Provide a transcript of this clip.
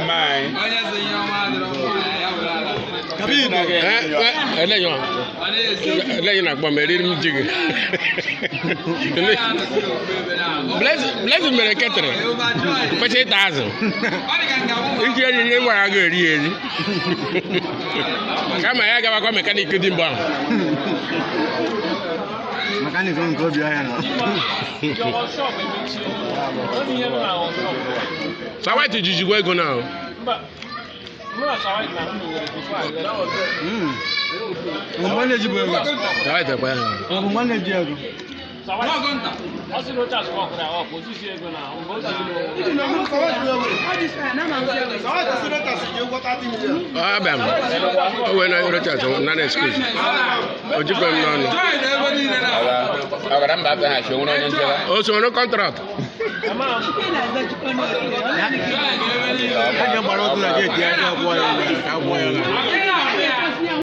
Mai. Capito? Lei na kwa meriri mjigi. Bless mere ketre. Kwache tazo. Iki ani ni wa ga ri eri. Kama ya ga kwa mechanic dimba. Mechanic on go behind. Sawa ti jijigwe ego na o. Umane jibu. Sawa te kwa. Umane jibu. Sawa gonta. Asilo cha kwa kwa opposition ego na. Ah bam. O we na yoro cha so na na excuse. Oji ko no no. Agora mba ba ha show no njela. O so no contract. Ya ya baro tu la je ya kwa ya.